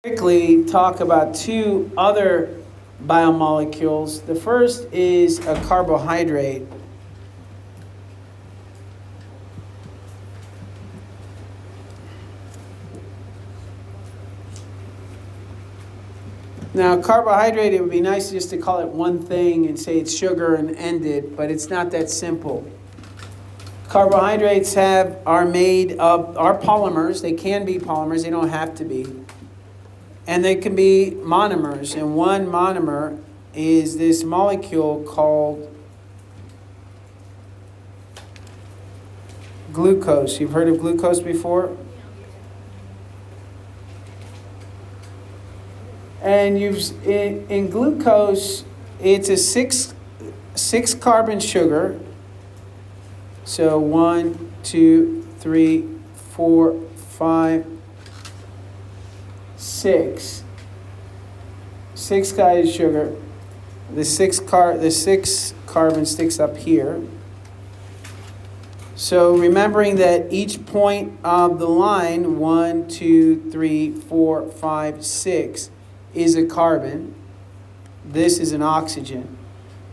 Quickly talk about two other biomolecules. The first is a carbohydrate. Now, carbohydrate, it would be nice just to call it one thing and say it's sugar and end it, but it's not that simple. Carbohydrates are polymers. They can be polymers, they don't have to be. And they can be monomers, and one monomer is this molecule called glucose. You've heard of glucose before? And in glucose, it's a six carbon sugar. So 1, 2, 3, 4, 5, 6. 6 guys sugar. The six carbon sticks up here. So remembering that each point of the line, 1, 2, 3, 4, 5, 6, is a carbon. This is an oxygen.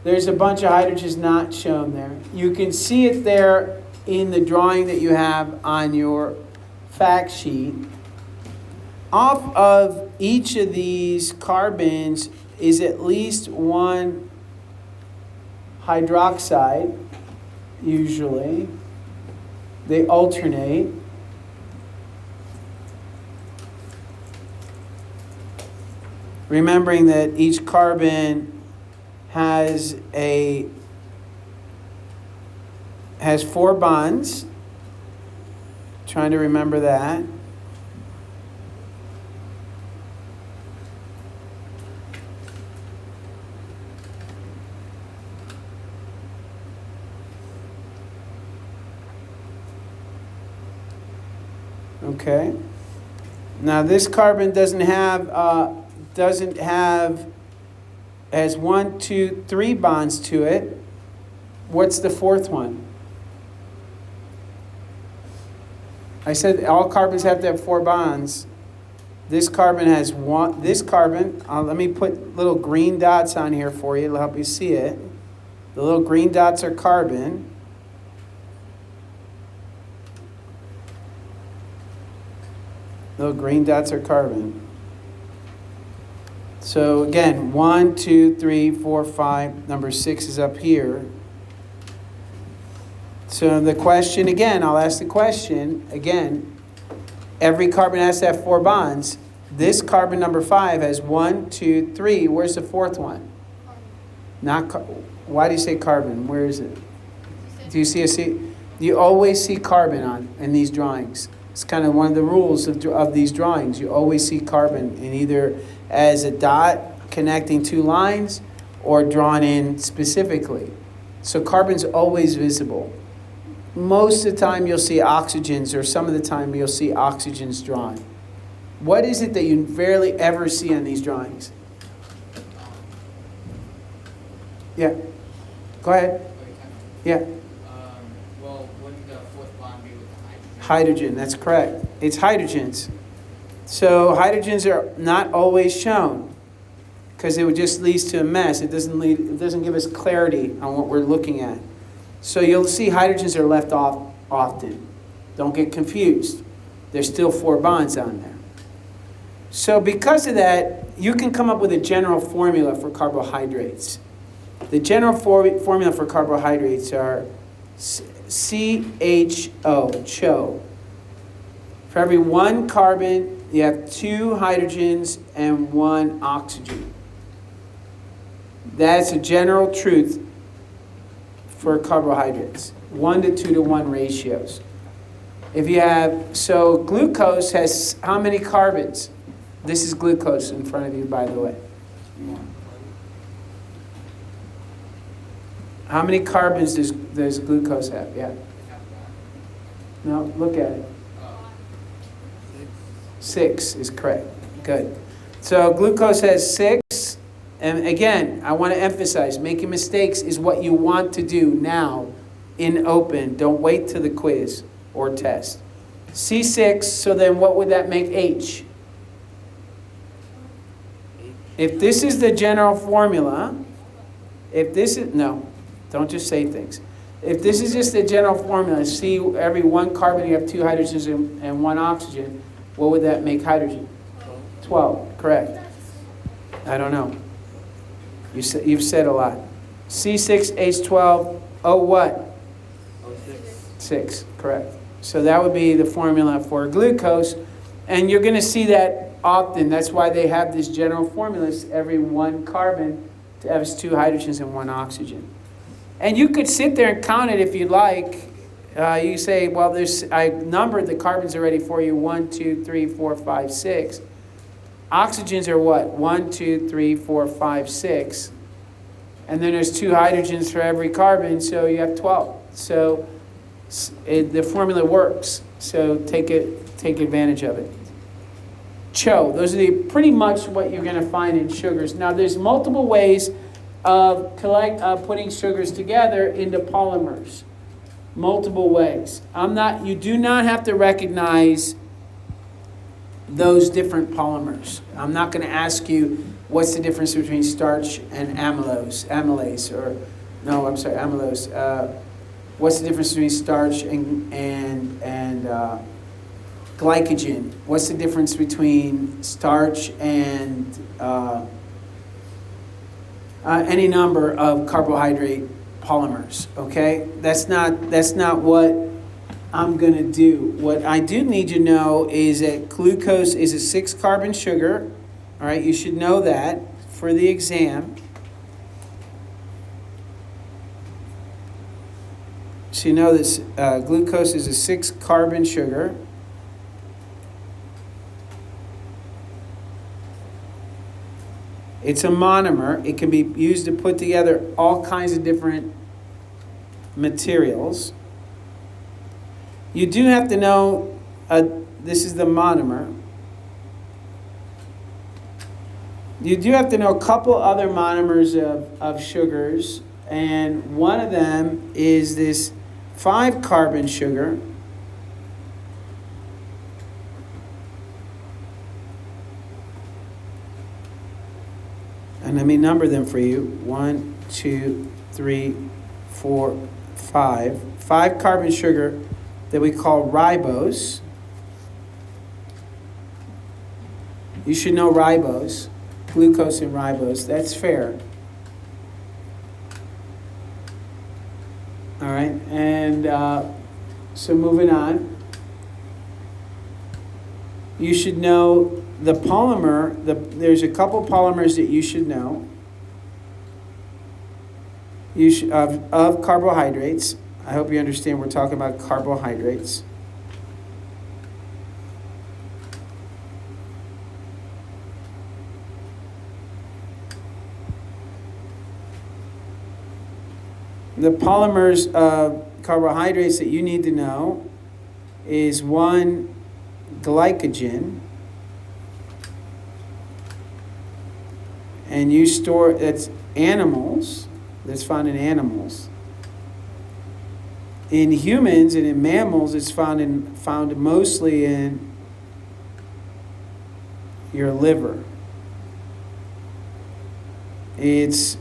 There's a bunch of hydrogens not shown there. You can see it there in the drawing that you have on your fact sheet. Off of each of these carbons is at least one hydroxide, usually. They alternate. Remembering that each carbon has 4 bonds. Trying to remember that. Okay. Now this carbon has 1, 2, 3 bonds to it. What's the fourth one? I said all carbons have to have 4 bonds. This carbon has one. This carbon, let me put little green dots on here for you. It'll help you see it. The little green dots are carbon. Little green dots are carbon. So again, 1, 2, 3, 4, 5. Number 6 is up here. So the question again, I'll ask the question again. Every carbon has to have 4 bonds. This carbon number 5 has 1, 2, 3. Where's the fourth one? Why do you say carbon? Where is it? Do you see a C? You always see carbon in these drawings. It's kind of one of the rules of these drawings. You always see carbon in either as a dot connecting 2 lines or drawn in specifically. So carbon's always visible. Most of the time you'll see oxygens, or some of the time you'll see oxygens drawn. What is it that you rarely ever see on these drawings? Yeah. Go ahead. Yeah. Hydrogen, that's correct. It's hydrogens. So hydrogens are not always shown because it just leads to a mess. It doesn't give us clarity on what we're looking at. So you'll see hydrogens are left off often. Don't get confused. There's still 4 bonds on there. So because of that, you can come up with a general formula for carbohydrates. The general formula for carbohydrates are CHO, CHO. For every 1 carbon, you have 2 hydrogens and 1 oxygen. That's a general truth for carbohydrates. 1 to 2 to 1 ratios. So glucose has how many carbons? This is glucose in front of you, by the way. How many carbons does glucose have? Yeah. No, look at it. 6 is correct. Good. So glucose has 6. And again, I want to emphasize, making mistakes is what you want to do now in open. Don't wait till the quiz or test. C6, so then what would that make H? If this is the general formula, if this is, no, don't just say things. If this is just the general formula, see every one carbon you have 2 hydrogens and 1 oxygen, what would that make hydrogen? 12, correct. I don't know. You've said a lot. C6H12, O what? O6. 6, correct. So that would be the formula for glucose. And you're going to see that often. That's why they have this general formula. Every 1 carbon has 2 hydrogens and 1 oxygen. And you could sit there and count it if you'd like. You say, well, I numbered the carbons already for you. 1, 2, 3, 4, 5, 6. Oxygens are what? 1, 2, 3, 4, 5, 6. And then there's 2 hydrogens for every carbon, so you have 12. So the formula works. So take advantage of it. CHO. Those are pretty much what you're going to find in sugars. Now, there's multiple ways of putting sugars together into polymers. Multiple ways. You do not have to recognize those different polymers. I'm not going to ask you what's the difference between starch and amylose, what's the difference between starch and glycogen? What's the difference between starch and any number of carbohydrate polymers? Okay, that's not what I'm going to do. What I do need you to know is that glucose is a 6-carbon sugar. All right, you should know that for the exam. So you know this glucose is a 6-carbon sugar. It's a monomer. It can be used to put together all kinds of different materials. You do have to know this is the monomer. You do have to know a couple other monomers of sugars, and one of them is this 5-carbon sugar. And let me number them for you. 1, 2, 3, 4, 5. 5-carbon sugar that we call ribose. You should know ribose. Glucose and ribose. That's fair. All right. And so moving on. You should know the polymer. There's a couple polymers that you should know. Of carbohydrates. I hope you understand we're talking about carbohydrates. The polymers of carbohydrates that you need to know is 1, glycogen. And that's animals. That's found in animals. In humans and in mammals, it's found mostly in your liver. It's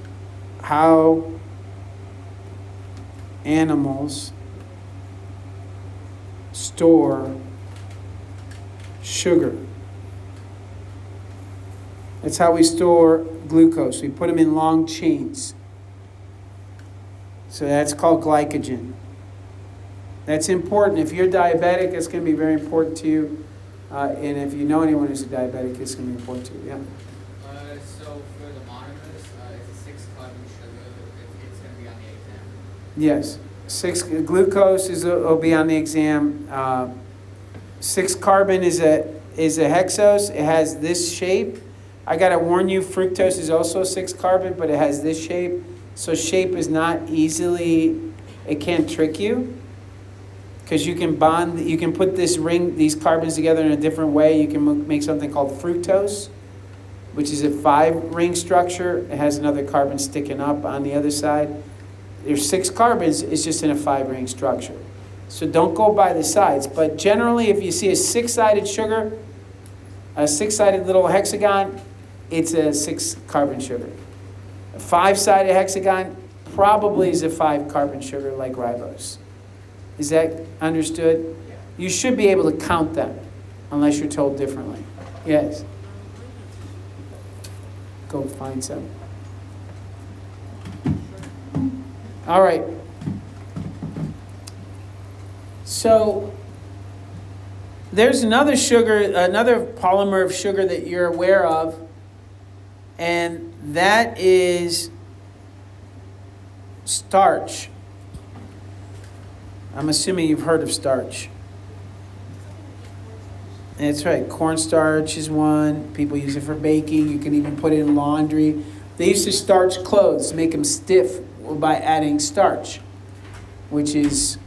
how animals store sugar. That's how we store glucose. We put them in long chains. So that's called glycogen. That's important. If you're diabetic, it's going to be very important to you. And if you know anyone who's a diabetic, it's going to be important to you. Yeah. So for the monomers, it's a 6-carbon sugar. It's going to be on the exam. Yes. Glucose will be on the exam. 6-carbon is a hexose. It has this shape. I got to warn you, fructose is also 6-carbon, but it has this shape. So shape is not easily, it can't trick you. Because you can put these carbons together in a different way. You can make something called fructose, which is a 5-ring structure. It has another carbon sticking up on the other side. There's 6 carbons, it's just in a 5-ring structure. So don't go by the sides. But generally, if you see a 6-sided sugar, a 6-sided little hexagon, it's a 6 carbon sugar. A 5-sided hexagon probably is a 5 carbon sugar like ribose. Is that understood? Yeah. You should be able to count them unless you're told differently. Yes. Go find some. All right. So there's another sugar, another polymer of sugar that you're aware of, and that is starch. I'm assuming you've heard of starch. That's right. Cornstarch is one. People use it for baking. You can even put it in laundry. They used to starch clothes, make them stiff by adding starch, which is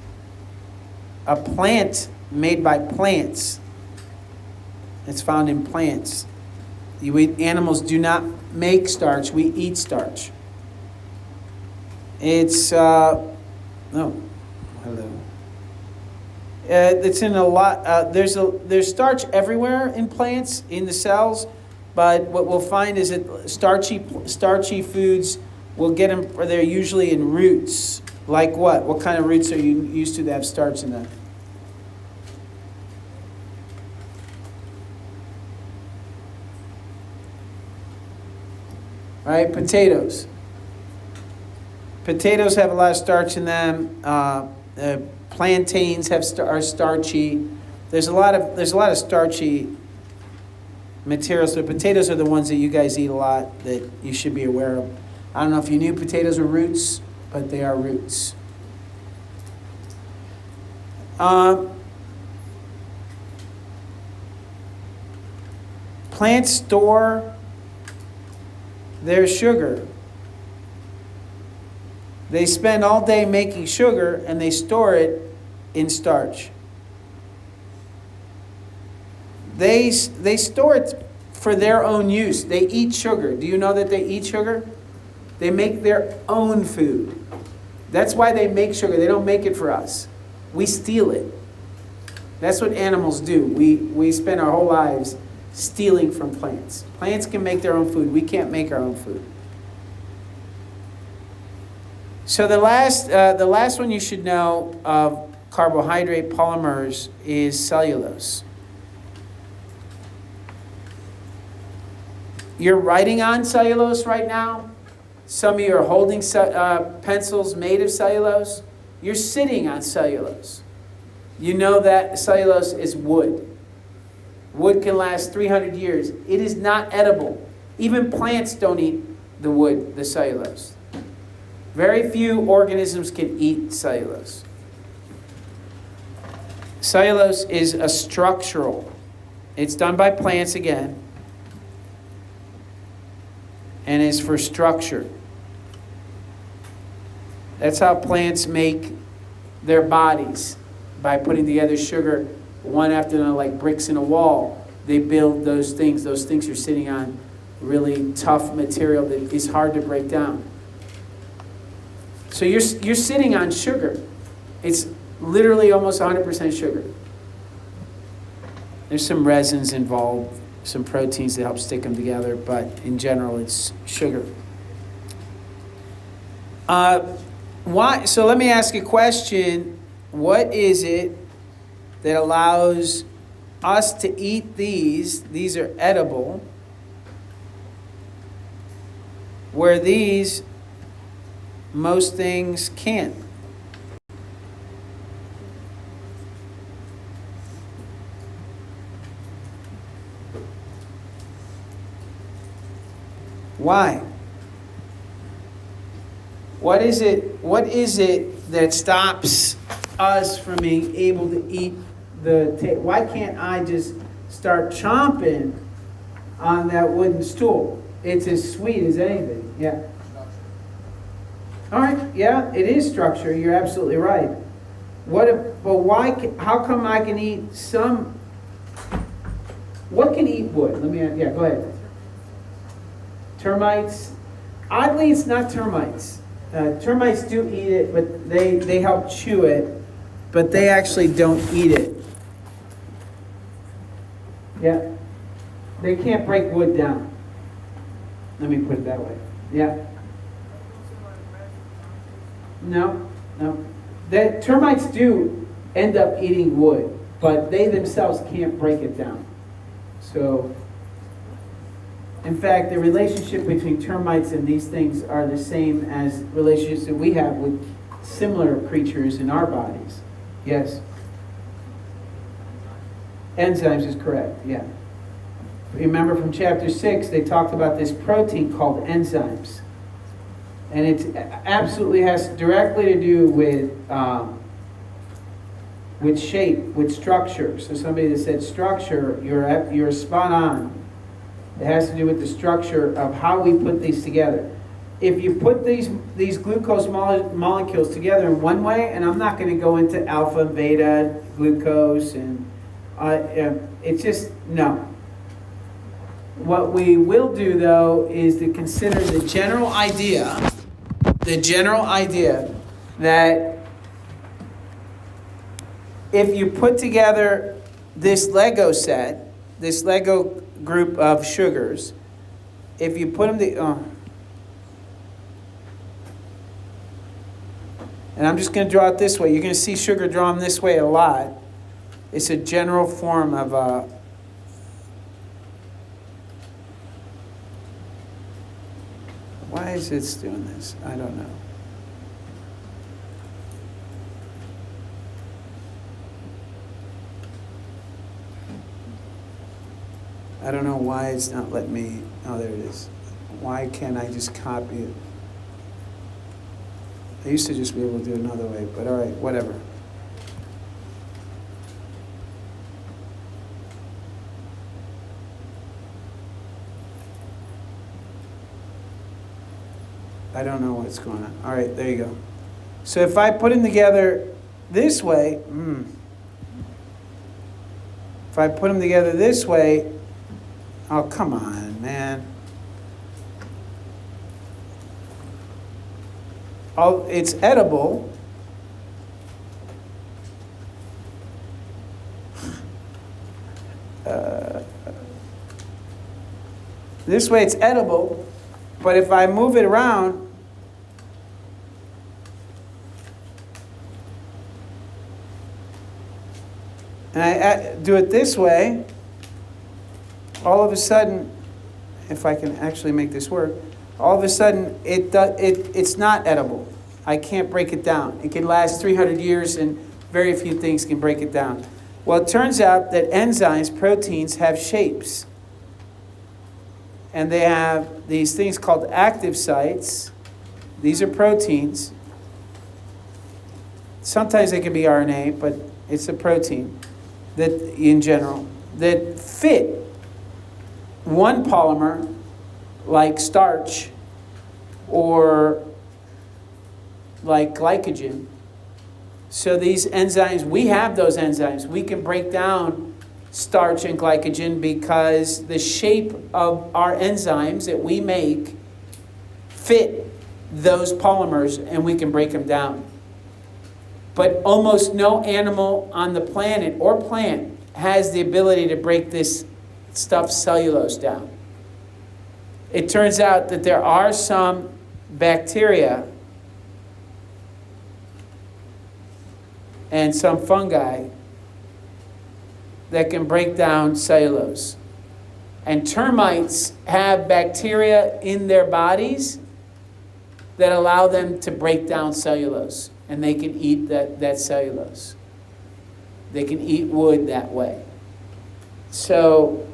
a plant made by plants. It's found in plants. Animals do not make starch. We eat starch. It's hello. It's in a lot. There's starch everywhere in plants, in the cells, but what we'll find is that starchy foods will get them. They're usually in roots. Like what? What kind of roots are you used to that have starch in them? All right, potatoes. Potatoes have a lot of starch in them. Plantains are starchy. There's a lot of starchy materials. So potatoes are the ones that you guys eat a lot that you should be aware of. I don't know if you knew potatoes are roots, but they are roots. Plants store their sugar. They spend all day making sugar and they store it in starch. They store it for their own use. They eat sugar. Do you know that they eat sugar? They make their own food. That's why they make sugar. They don't make it for us. We steal it. That's what animals do. We spend our whole lives stealing from plants. Plants can make their own food. We can't make our own food. So the last one you should know of carbohydrate polymers is cellulose. You're writing on cellulose right now. Some of you are holding pencils made of cellulose. You're sitting on cellulose. You know that cellulose is wood. Wood can last 300 years. It is not edible. Even plants don't eat the wood, the cellulose. Very few organisms can eat cellulose. Cellulose is a structural. It's done by plants again. And is for structure. That's how plants make their bodies, by putting together sugar one after another like bricks in a wall. They build those things. Those things are sitting on really tough material that is hard to break down. So you're sitting on sugar. It's literally almost 100% sugar. There's some resins involved, some proteins that help stick them together, but in general, it's sugar. Why? So let me ask a question. What is it that allows us to eat these? These are edible. Where these, most things can't. Why? What is it that stops us from being able to eat why can't I just start chomping on that wooden stool? It's as sweet as anything. Yeah. All right. Yeah, it is structure. You're absolutely right. How come I can eat some? What can eat wood? Yeah, go ahead. Termites. Oddly, it's not termites. Termites do eat it, but they help chew it, but they actually don't eat it. Yeah. They can't break wood down. Let me put it that way. Yeah. No, no. The termites do end up eating wood, but they themselves can't break it down. So, in fact, the relationship between termites and these things are the same as relationships that we have with similar creatures in our bodies. Yes? Enzymes is correct, yeah. Remember from chapter 6, they talked about this protein called enzymes. And it absolutely has directly to do with shape, with structure. So somebody that said structure, you're spot on. It has to do with the structure of how we put these together. If you put these glucose molecules together in one way, and I'm not going to go into alpha and beta glucose, and it's just, no. What we will do, though, is to consider the general idea that if you put together this Lego set, this Lego group of sugars, if you put them and I'm just going to draw it this way. You're going to see sugar drawn this way a lot. It's a general form of why is it doing this? I don't know. I don't know why it's not letting me. Oh, there it is. Why can't I just copy it? I used to just be able to do it another way, but all right, whatever. I don't know what's going on. All right, there you go. So if I put them together this way, if I put them together this way, oh, come on, man. Oh, it's edible. This way it's edible, but if I move it around, and I do it this way, all of a sudden, if I can actually make this work, all of a sudden it's not edible. I can't break it down. It can last 300 years and very few things can break it down. Well, it turns out that enzymes, proteins, have shapes. And they have these things called active sites. These are proteins. Sometimes they can be RNA, but it's a protein that, in general, that fit one polymer like starch or like glycogen. So these enzymes, we have those enzymes. We can break down starch and glycogen because the shape of our enzymes that we make fit those polymers and we can break them down. But almost no animal on the planet or plant has the ability to break this stuff cellulose down. It turns out that there are some bacteria and some fungi that can break down cellulose. And termites have bacteria in their bodies that allow them to break down cellulose. And they can eat that cellulose. They can eat wood that way. So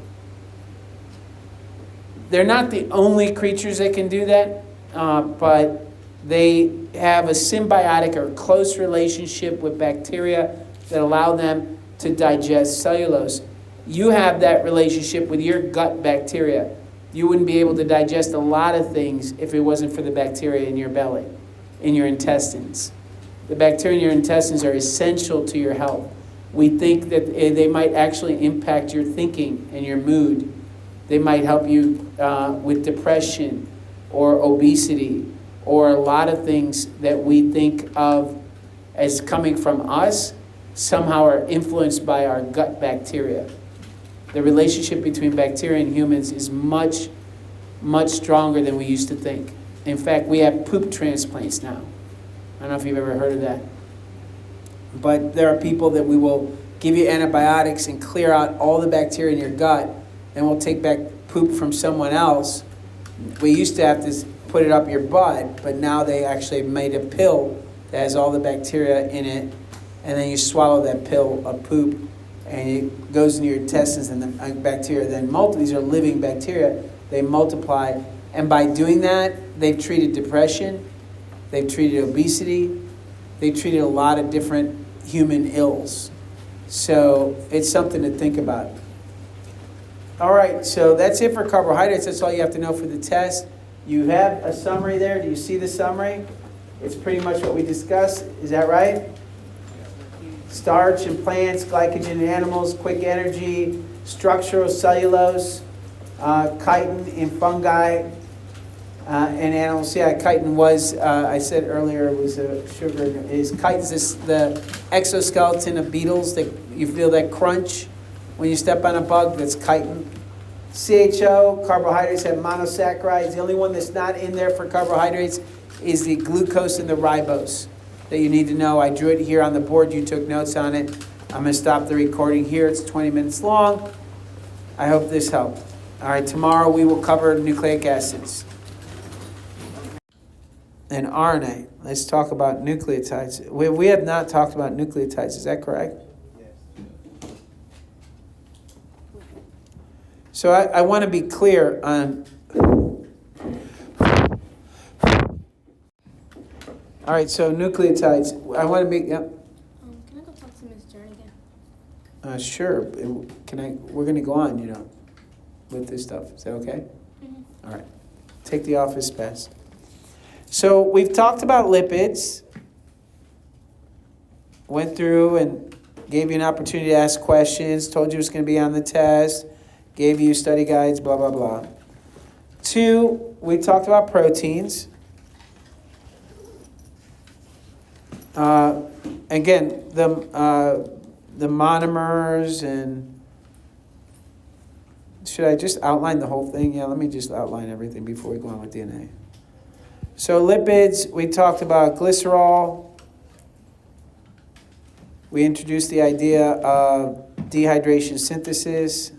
they're not the only creatures that can do that, but they have a symbiotic or close relationship with bacteria that allow them to digest cellulose. You have that relationship with your gut bacteria. You wouldn't be able to digest a lot of things if it wasn't for the bacteria in your belly, in your intestines. The bacteria in your intestines are essential to your health. We think that they might actually impact your thinking and your mood. They might help you with depression or obesity or a lot of things that we think of as coming from us somehow are influenced by our gut bacteria. The relationship between bacteria and humans is much much stronger than we used to think. In fact, we have poop transplants now. I don't know if you've ever heard of that. But there are people that we will give you antibiotics and clear out all the bacteria in your gut, and we'll take back poop from someone else. We used to have to put it up your butt, but now they actually made a pill that has all the bacteria in it, and then you swallow that pill of poop, and it goes into your intestines, and the bacteria then multiply. These are living bacteria. They multiply, and by doing that, they've treated depression, they've treated obesity, they've treated a lot of different human ills. So it's something to think about. All right, so that's it for carbohydrates. That's all you have to know for the test. You have a summary there. Do you see the summary? It's pretty much what we discussed. Is that right? Starch in plants, glycogen in animals, quick energy, structural cellulose, chitin in fungi, and animals. Yeah, chitin was, I said earlier, was a sugar. Chitin's the exoskeleton of beetles. That you feel that crunch when you step on a bug. That's chitin. CHO, carbohydrates have monosaccharides. The only one that's not in there for carbohydrates is the glucose and the ribose that you need to know. I drew it here on the board. You took notes on it. I'm going to stop the recording here. It's 20 minutes long. I hope this helped. All right, tomorrow we will cover nucleic acids and RNA. Let's talk about nucleotides. We have not talked about nucleotides. Is that correct? So I want to be clear on... All right, so nucleotides. I want to be... Yep. Can I go talk to Ms. Jernigan? Sure. We're going to go on, with this stuff. Is that okay? Mm-hmm. All right. Take the office pass. So we've talked about lipids. Went through and gave you an opportunity to ask questions. Told you it was going to be on the test. Gave you study guides, blah, blah, blah. 2, we talked about proteins. Again, the monomers and... Should I just outline the whole thing? Yeah, let me just outline everything before we go on with DNA. So lipids, we talked about glycerol. We introduced the idea of dehydration synthesis.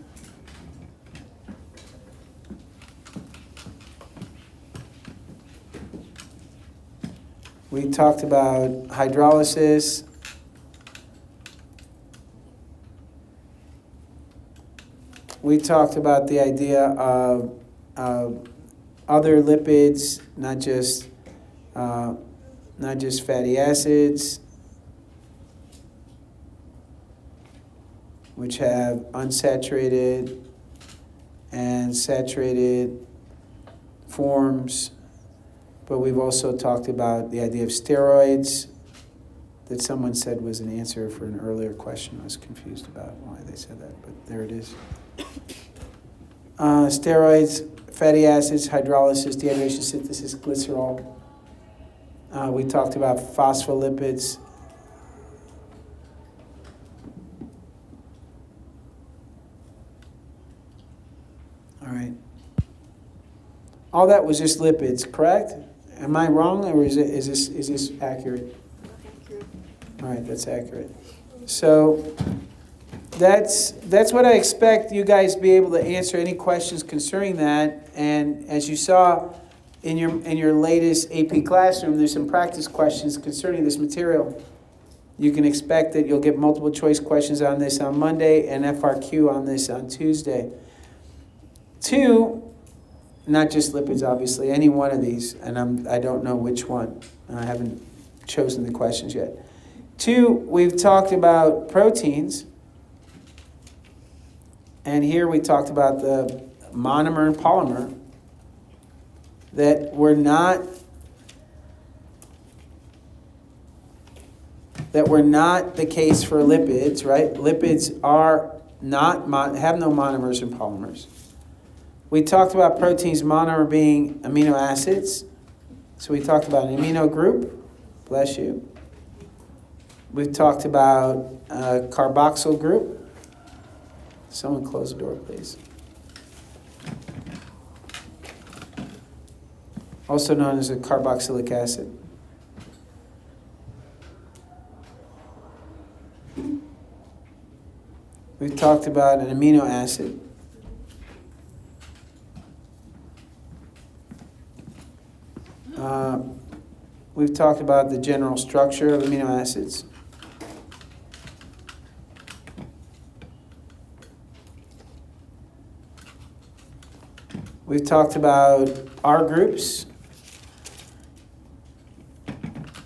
We talked about hydrolysis. We talked about the idea of other lipids, not just fatty acids, which have unsaturated and saturated forms. But we've also talked about the idea of steroids that someone said was an answer for an earlier question. I was confused about why they said that, but there it is. Steroids, fatty acids, hydrolysis, dehydration synthesis, glycerol. We talked about phospholipids. All right. All that was just lipids, correct? Am I wrong, or is this accurate? All right, that's accurate. So that's what I expect you guys be able to answer any questions concerning that. And as you saw in your latest AP classroom, there's some practice questions concerning this material. You can expect that you'll get multiple choice questions on this on Monday and FRQ on this on Tuesday. 2, not just lipids, obviously, any one of these, and I don't know which one. I haven't chosen the questions yet. 2, we've talked about proteins, and here we talked about the monomer and polymer that were not the case for lipids, right? Lipids have no monomers and polymers. We talked about proteins, monomer being amino acids. So we talked about an amino group. Bless you. We've talked about a carboxyl group. Someone close the door, please. also known as a carboxylic acid. We've talked about an amino acid. We've talked about the general structure of amino acids. We've talked about R groups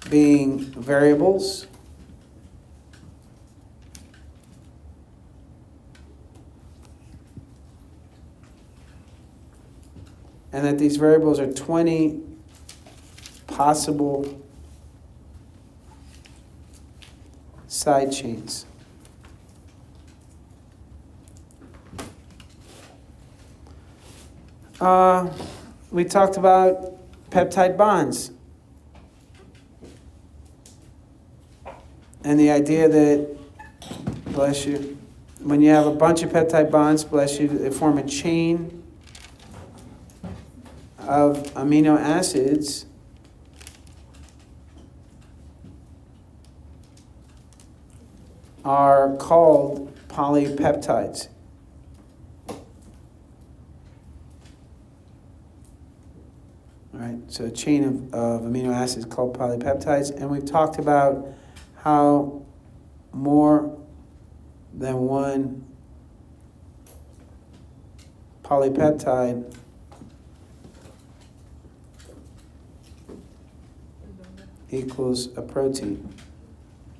being variables. And that these variables are 20 possible side chains. We talked about peptide bonds and the idea that, bless you, when you have a bunch of peptide bonds, bless you, they form a chain of amino acids are called polypeptides. All right, so a chain of amino acids called polypeptides, and we've talked about how more than one polypeptide equals a protein. Can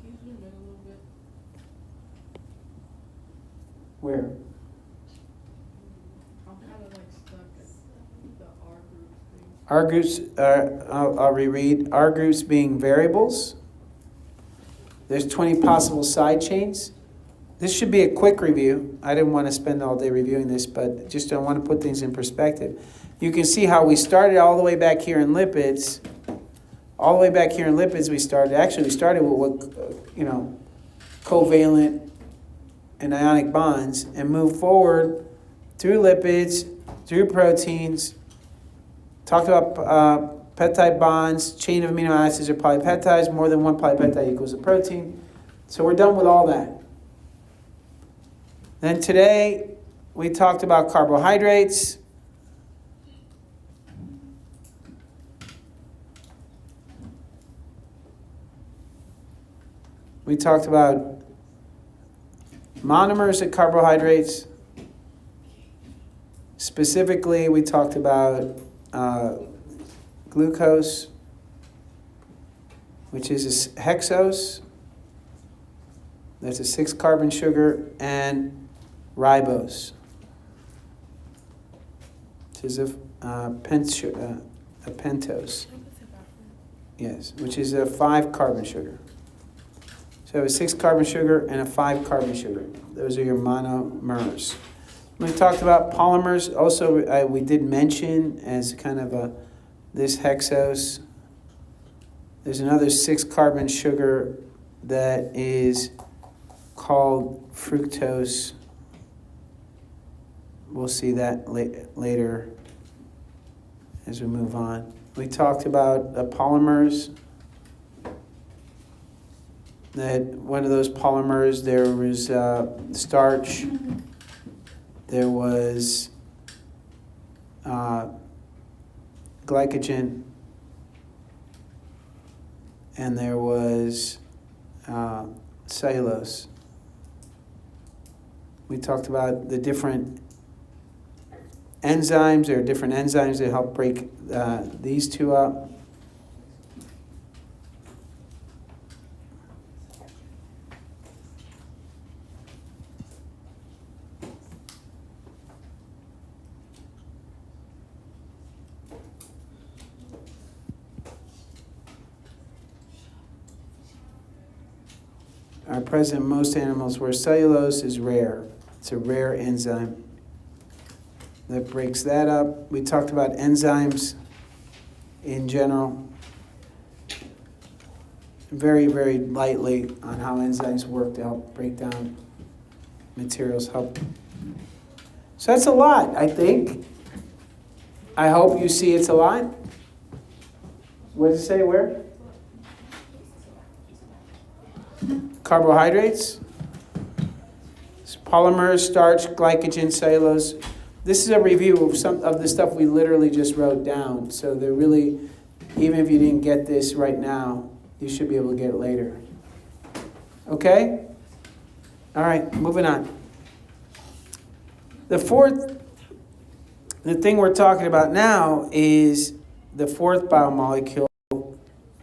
you zoom in a little bit? Where? I'm kind of like stuck at the R group thing. R groups, I'll reread. R groups being variables. There's 20 possible side chains. This should be a quick review. I didn't want to spend all day reviewing this, but just I want to put things in perspective. You can see how we started all the way back here in lipids. All the way back here in lipids, we started with what, covalent and ionic bonds, and moved forward through lipids, through proteins, talked about peptide bonds, chain of amino acids or polypeptides. More than one polypeptide equals a protein. So we're done with all that. Then today, we talked about carbohydrates. We talked about monomers of carbohydrates. Specifically, we talked about glucose, which is a hexose. That's a 6-carbon sugar, and ribose, which is a pentose. Yes, which is a 5-carbon sugar. So I have a 6-carbon sugar and a 5-carbon sugar. Those are your monomers. We talked about polymers. Also, we did mention as kind of this hexose. There's another 6-carbon sugar that is called fructose. We'll see that later as we move on. We talked about polymers. That one of those polymers, there was starch, there was glycogen, and there was cellulose. We talked about the different enzymes. There are different enzymes that help break these two up. Are present in most animals where cellulose is rare. It's a rare enzyme that breaks that up. We talked about enzymes in general, very, very lightly on how enzymes work to help break down materials. So that's a lot, I think. I hope you see it's a lot. What does it say where? Carbohydrates, polymers, starch, glycogen, cellulose. This is a review of some of the stuff we literally just wrote down. So they're really, even if you didn't get this right now, you should be able to get it later. Okay? All right, moving on. The thing we're talking about now is the fourth biomolecule,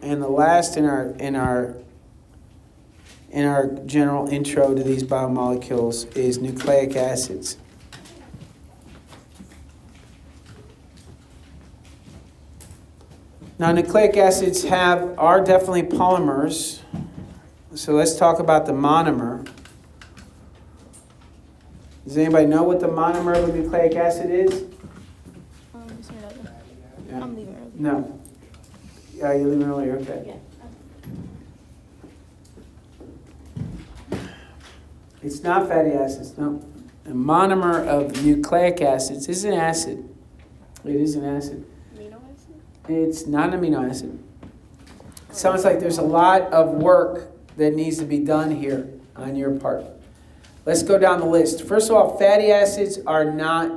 and the last in our general intro to these biomolecules is nucleic acids. Now, nucleic acids are definitely polymers. So let's talk about the monomer. Does anybody know what the monomer of a nucleic acid is? Yeah. I'm leaving early. No. Yeah, you're leaving earlier, okay. Yeah. It's not fatty acids, no. A monomer of nucleic acids is an acid. It is an acid. Amino acid? It's not an amino acid. It sounds like there's a lot of work that needs to be done here on your part. Let's go down the list. First of all, fatty acids are not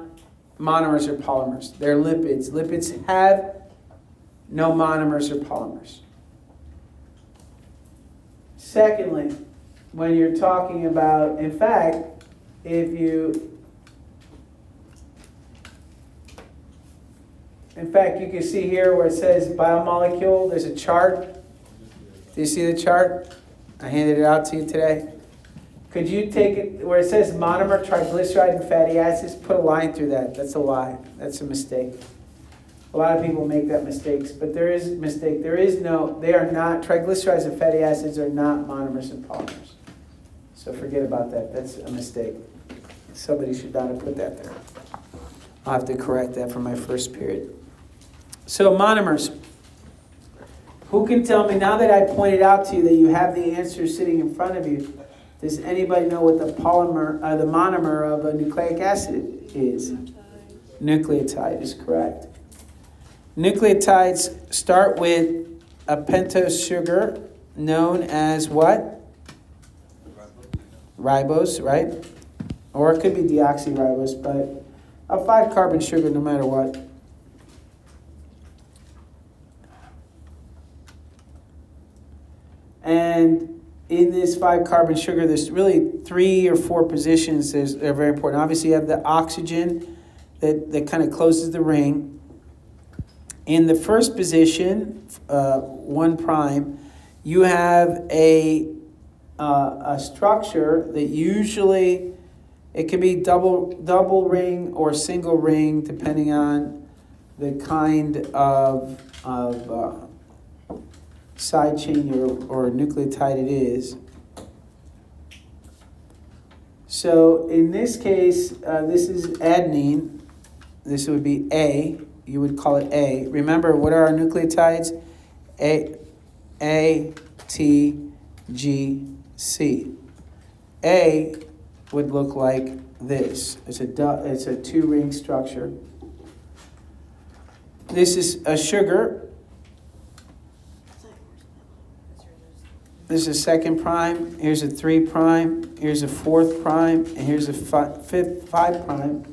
monomers or polymers. They're lipids. Lipids have no monomers or polymers. Secondly, when you're talking about, in fact, you can see here where it says biomolecule, there's a chart. Do you see the chart? I handed it out to you today. Could you take it where it says monomer, triglyceride, and fatty acids, put a line through that. That's a lie. That's a mistake. A lot of people make that mistake, but there is a mistake. They are not, triglycerides and fatty acids are not monomers and polymers. So forget about that. That's a mistake. Somebody should not have put that there. I'll have to correct that for my first period. So monomers. Who can tell me, now that I pointed out to you that you have the answer sitting in front of you, does anybody know what the monomer of a nucleic acid is? Nucleotide is correct. Nucleotides start with a pentose sugar known as what? Ribose, right? Or it could be deoxyribose, but a 5-carbon sugar no matter what. And in this 5-carbon sugar, there's really 3 or 4 positions that are very important. Obviously, you have the oxygen that kind of closes the ring. In the first position, 1 prime, you have a structure that usually, it can be double ring or single ring, depending on the kind of side chain or nucleotide it is. So in this case, this is adenine. This would be A. You would call it A. Remember, what are our nucleotides? A, T, G, C. A would look like this. It's a 2-ring structure. This is a sugar. This is a 2nd prime. Here's a 3 prime. Here's a 4th prime. And here's a 5 prime.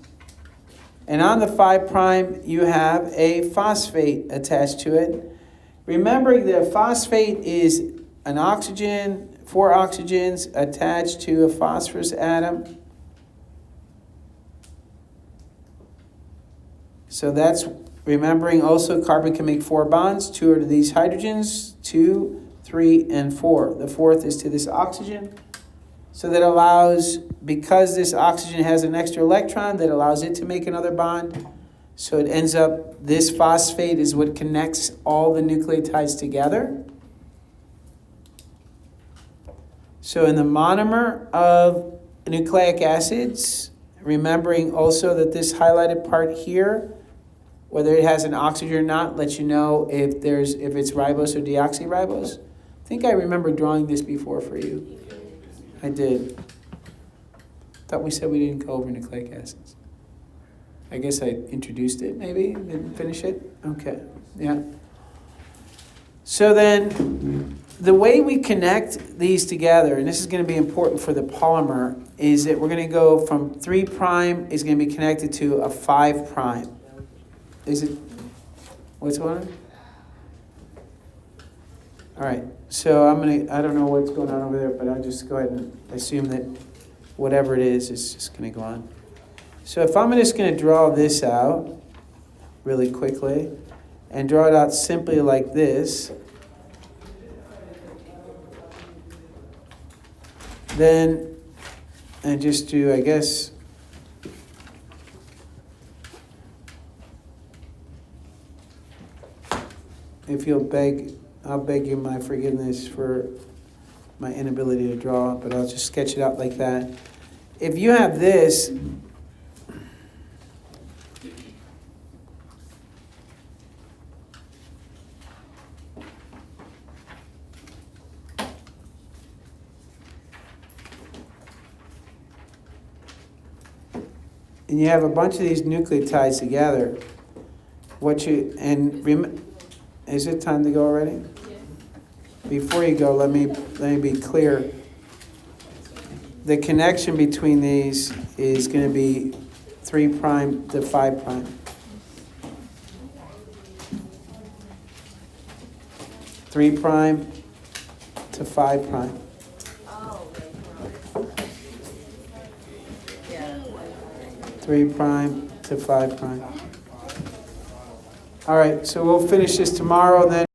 And on the 5 prime, you have a phosphate attached to it. Remembering the phosphate is an oxygen, 4 oxygens attached to a phosphorus atom. So that's remembering also carbon can make 4 bonds. 2 are to these hydrogens, 2, 3, and 4. The 4th is to this oxygen. So that allows, because this oxygen has an extra electron, that allows it to make another bond. So it ends up, this phosphate is what connects all the nucleotides together. So in the monomer of nucleic acids, remembering also that this highlighted part here, whether it has an oxygen or not, lets you know if it's ribose or deoxyribose. I think I remember drawing this before for you. I did. Thought we said we didn't go over nucleic acids. I guess I introduced it, maybe? Didn't finish it? Okay, yeah. So then, the way we connect these together, and this is going to be important for the polymer, is that we're going to go from 3' is going to be connected to a 5'. Is it? What's going on? All right. So I don't know what's going on over there, but I'll just go ahead and assume that whatever it is just going to go on. So if I'm just going to draw this out really quickly and draw it out simply like this, then, and just do, I guess, if you'll I'll beg you my forgiveness for my inability to draw, but I'll just sketch it out like that. If you have this, and you have a bunch of these nucleotides together, is it time to go already? Before you go, let me be clear. The connection between these is going to be 3' to 5'. 3' to 5'. Oh, 3' to 5'. All right, so we'll finish this tomorrow then.